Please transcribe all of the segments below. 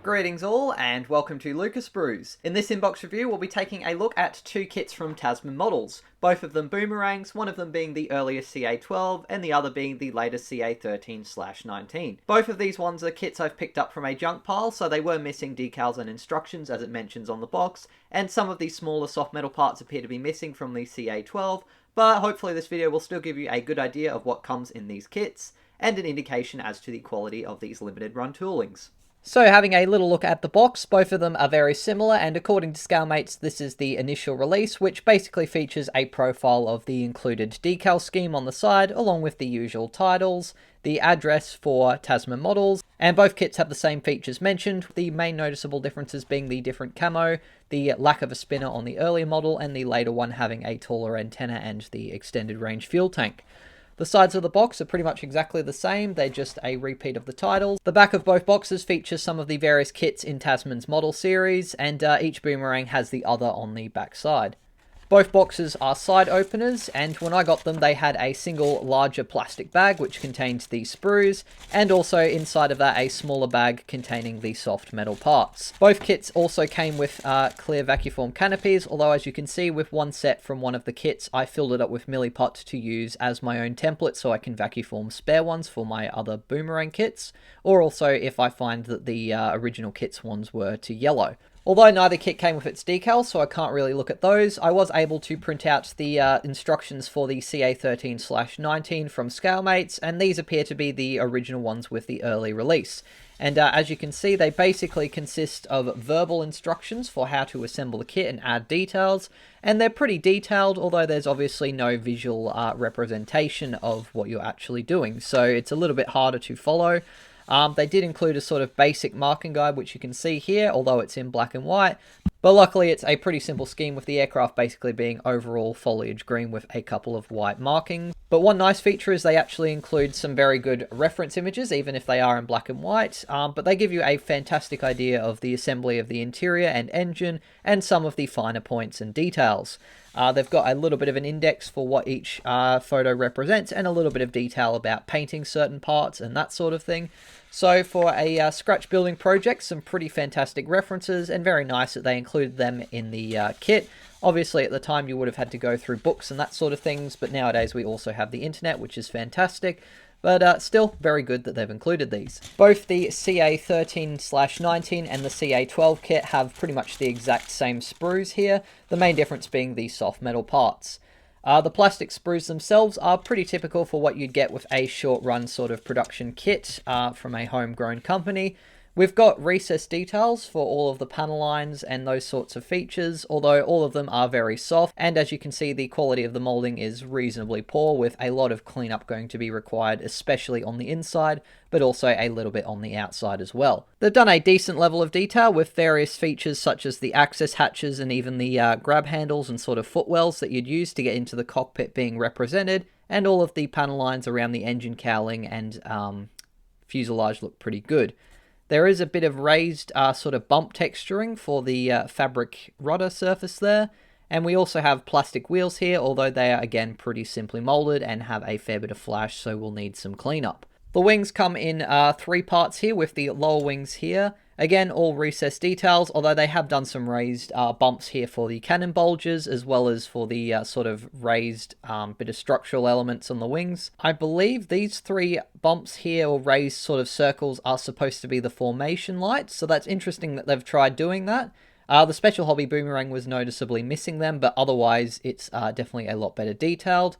Greetings all, and welcome to Sprues. In this inbox review, we'll be taking a look at two kits from Tasman Models, both of them boomerangs, one of them being the earlier CA-12 and the other being the latest CA-13/19. Both of these ones are kits I've picked up from a junk pile, so they were missing decals and instructions as it mentions on the box, and some of the smaller soft metal parts appear to be missing from the CA-12, but hopefully this video will still give you a good idea of what comes in these kits, and an indication as to the quality of these limited run toolings. So having a little look at the box, both of them are very similar, and according to Scalemates, this is the initial release, which basically features a profile of the included decal scheme on the side, along with the usual titles, the address for Tasman Models, and both kits have the same features mentioned, the main noticeable differences being the different camo, the lack of a spinner on the earlier model, and the later one having a taller antenna and the extended range fuel tank. The sides of the box are pretty much exactly the same, they're just a repeat of the titles. The back of both boxes features some of the various kits in Tasman's model series, and each boomerang has the other on the back side. Both boxes are side openers, and when I got them they had a single larger plastic bag which contained the sprues, and also inside of that a smaller bag containing the soft metal parts. Both kits also came with clear Vacuform canopies, although as you can see with one set from one of the kits I filled it up with milliput to use as my own template so I can vacuform spare ones for my other boomerang kits, or also if I find that the original kits ones were too yellow. Although neither kit came with its decals, so I can't really look at those, I was able to print out the instructions for the CA-13/19 from Scalemates, and these appear to be the original ones with the early release. And as you can see, they basically consist of verbal instructions for how to assemble the kit and add details, and they're pretty detailed, although there's obviously no visual representation of what you're actually doing, so it's a little bit harder to follow. They did include a sort of basic marking guide, which you can see here, although it's in black and white. But luckily it's a pretty simple scheme, with the aircraft basically being overall foliage green with a couple of white markings. But one nice feature is they actually include some very good reference images, even if they are in black and white. But they give you a fantastic idea of the assembly of the interior and engine, and some of the finer points and details. They've got a little bit of an index for what each photo represents, and a little bit of detail about painting certain parts and that sort of thing. So for a scratch building project, some pretty fantastic references, and very nice that they included them in the kit. Obviously at the time you would have had to go through books and that sort of things, but nowadays we also have the internet, which is fantastic. But still very good that they've included these. Both the CA-13/19 and the CA-12 kit have pretty much the exact same sprues here, the main difference being the soft metal parts. The plastic sprues themselves are pretty typical for what you'd get with a short run sort of production kit from a homegrown company. We've got recessed details for all of the panel lines and those sorts of features, although all of them are very soft, and as you can see the quality of the moulding is reasonably poor, with a lot of cleanup going to be required, especially on the inside, but also a little bit on the outside as well. They've done a decent level of detail with various features such as the access hatches and even the grab handles and sort of footwells that you'd use to get into the cockpit being represented, and all of the panel lines around the engine cowling and fuselage look pretty good. There is a bit of raised sort of bump texturing for the fabric rudder surface there, and we also have plastic wheels here, although they are again pretty simply molded and have a fair bit of flash, so we'll need some cleanup. The wings come in three parts here, with the lower wings here. Again, all recessed details, although they have done some raised bumps here for the cannon bulges, as well as for the sort of raised bit of structural elements on the wings. I believe these three bumps here, or raised sort of circles, are supposed to be the formation lights, so that's interesting that they've tried doing that. The Special Hobby Boomerang was noticeably missing them, but otherwise it's definitely a lot better detailed.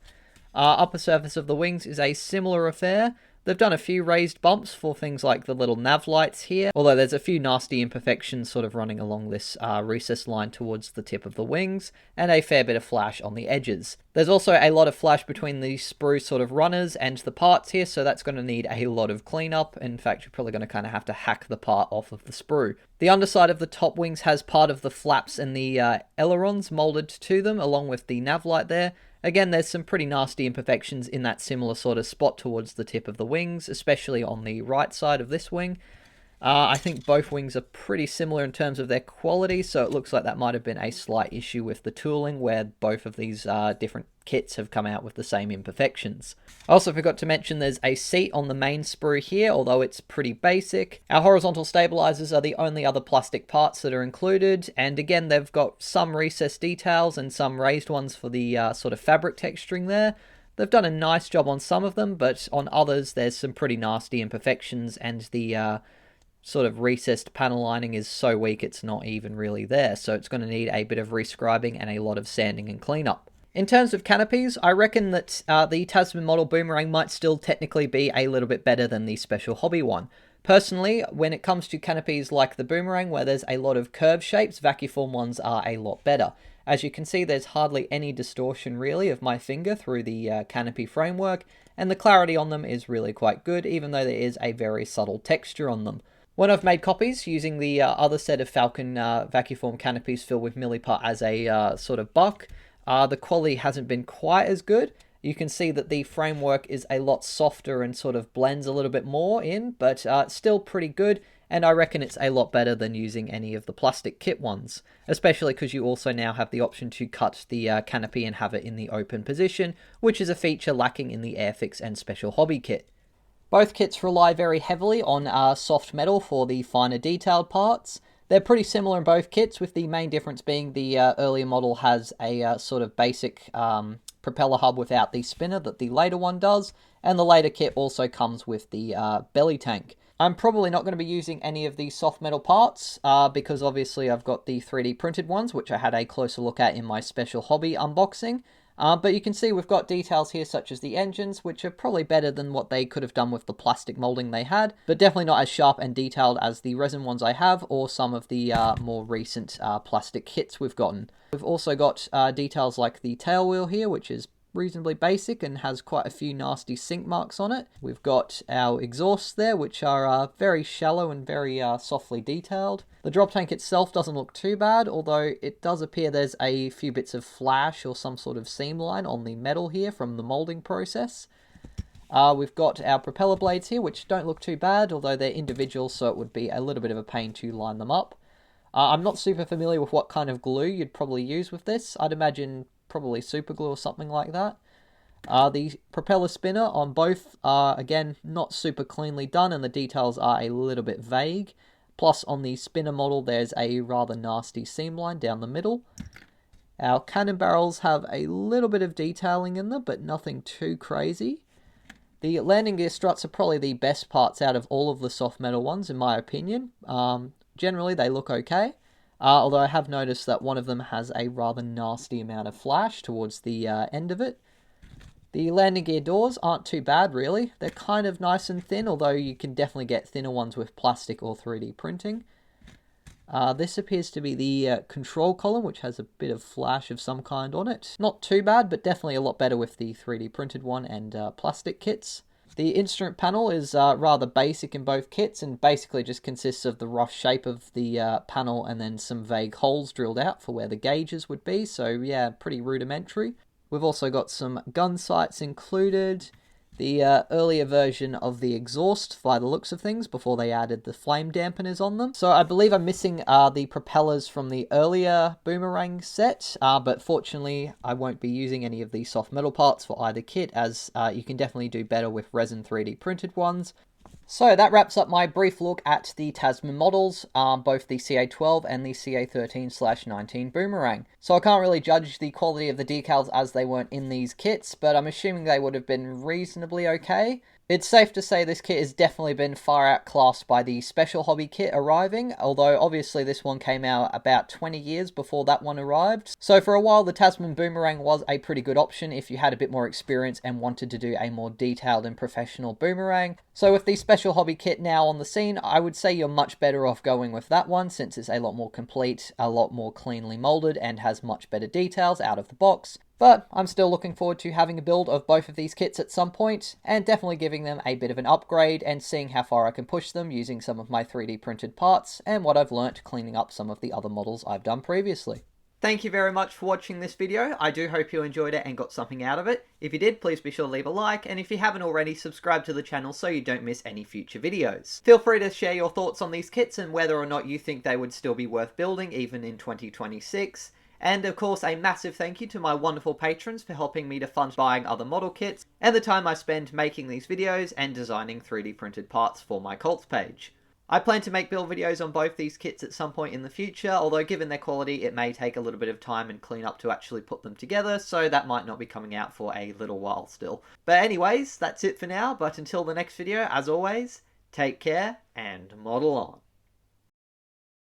Upper surface of the wings is a similar affair. They've done a few raised bumps for things like the little nav lights here, although there's a few nasty imperfections sort of running along this recess line towards the tip of the wings, and a fair bit of flash on the edges. There's also a lot of flash between the sprue sort of runners and the parts here, so that's going to need a lot of cleanup. In fact, you're probably going to kind of have to hack the part off of the sprue. The underside of the top wings has part of the flaps and the ailerons molded to them, along with the nav light there. Again, there's some pretty nasty imperfections in that similar sort of spot towards the tip of the wings, especially on the right side of this wing. I think both wings are pretty similar in terms of their quality, so it looks like that might have been a slight issue with the tooling, where both of these different kits have come out with the same imperfections. I also forgot to mention there's a seat on the main sprue here, although it's pretty basic. Our horizontal stabilizers are the only other plastic parts that are included, and again they've got some recessed details and some raised ones for the sort of fabric texturing there. They've done a nice job on some of them, but on others there's some pretty nasty imperfections, and the sort of recessed panel lining is so weak it's not even really there, so it's going to need a bit of rescribing and a lot of sanding and cleanup. In terms of canopies, I reckon that the Tasman Model Boomerang might still technically be a little bit better than the Special Hobby one. Personally, when it comes to canopies like the Boomerang, where there's a lot of curved shapes, Vacuform ones are a lot better. As you can see, there's hardly any distortion really of my finger through the canopy framework, and the clarity on them is really quite good, even though there is a very subtle texture on them. When I've made copies using the other set of Falcon Vacuform canopies filled with milliput as a sort of buck, the quality hasn't been quite as good. You can see that the framework is a lot softer and sort of blends a little bit more in, but still pretty good, and I reckon it's a lot better than using any of the plastic kit ones, especially because you also now have the option to cut the canopy and have it in the open position, which is a feature lacking in the Airfix and Special Hobby kit. Both kits rely very heavily on soft metal for the finer detailed parts. They're pretty similar in both kits, with the main difference being the earlier model has a sort of basic propeller hub without the spinner that the later one does, and the later kit also comes with the belly tank. I'm probably not going to be using any of the soft metal parts because obviously I've got the 3D printed ones, which I had a closer look at in my Special Hobby unboxing. But you can see we've got details here such as the engines, which are probably better than what they could have done with the plastic molding they had, but definitely not as sharp and detailed as the resin ones I have, or some of the more recent plastic kits we've gotten. We've also got details like the tail wheel here, which is reasonably basic and has quite a few nasty sink marks on it. We've got our exhausts there, which are very shallow and very softly detailed. The drop tank itself doesn't look too bad, although it does appear there's a few bits of flash or some sort of seam line on the metal here from the molding process. We've got our propeller blades here, which don't look too bad, although they're individual, so it would be a little bit of a pain to line them up. I'm not super familiar with what kind of glue you'd probably use with this. I'd imagine probably super glue or something like that. The propeller spinner on both are, again, not super cleanly done, and the details are a little bit vague. Plus, on the spinner model, there's a rather nasty seam line down the middle. Our cannon barrels have a little bit of detailing in them, but nothing too crazy. The landing gear struts are probably the best parts out of all of the soft metal ones, in my opinion. Generally, they look okay. Although I have noticed that one of them has a rather nasty amount of flash towards the end of it. The landing gear doors aren't too bad, really. They're kind of nice and thin, although you can definitely get thinner ones with plastic or 3D printing. This appears to be the control column, which has a bit of flash of some kind on it. Not too bad, but definitely a lot better with the 3D printed one and plastic kits. The instrument panel is rather basic in both kits and basically just consists of the rough shape of the panel and then some vague holes drilled out for where the gauges would be, so yeah, pretty rudimentary. We've also got some gun sights included, the earlier version of the exhaust by the looks of things before they added the flame dampeners on them. So I believe I'm missing the propellers from the earlier Boomerang set, but fortunately I won't be using any of the soft metal parts for either kit, as you can definitely do better with resin 3D printed ones. So that wraps up my brief look at the Tasman models, both the CA-12 and the CA-13/19 Boomerang. So I can't really judge the quality of the decals as they weren't in these kits, but I'm assuming they would have been reasonably okay. It's safe to say this kit has definitely been far outclassed by the Special Hobby kit arriving, although obviously this one came out about 20 years before that one arrived. So for a while the Tasman Boomerang was a pretty good option if you had a bit more experience and wanted to do a more detailed and professional boomerang. So with the Special Hobby kit now on the scene, I would say you're much better off going with that one, since it's a lot more complete, a lot more cleanly molded, and has much better details out of the box. But I'm still looking forward to having a build of both of these kits at some point, and definitely giving them a bit of an upgrade and seeing how far I can push them using some of my 3D printed parts and what I've learnt cleaning up some of the other models I've done previously. Thank you very much for watching this video. I do hope you enjoyed it and got something out of it. If you did, please be sure to leave a like, and if you haven't already, subscribe to the channel so you don't miss any future videos. Feel free to share your thoughts on these kits and whether or not you think they would still be worth building even in 2026. And of course, a massive thank you to my wonderful patrons for helping me to fund buying other model kits, and the time I spend making these videos and designing 3D printed parts for my cults page. I plan to make build videos on both these kits at some point in the future, although given their quality it may take a little bit of time and clean up to actually put them together, so that might not be coming out for a little while still. But anyways, that's it for now, but until the next video, as always, take care and model on.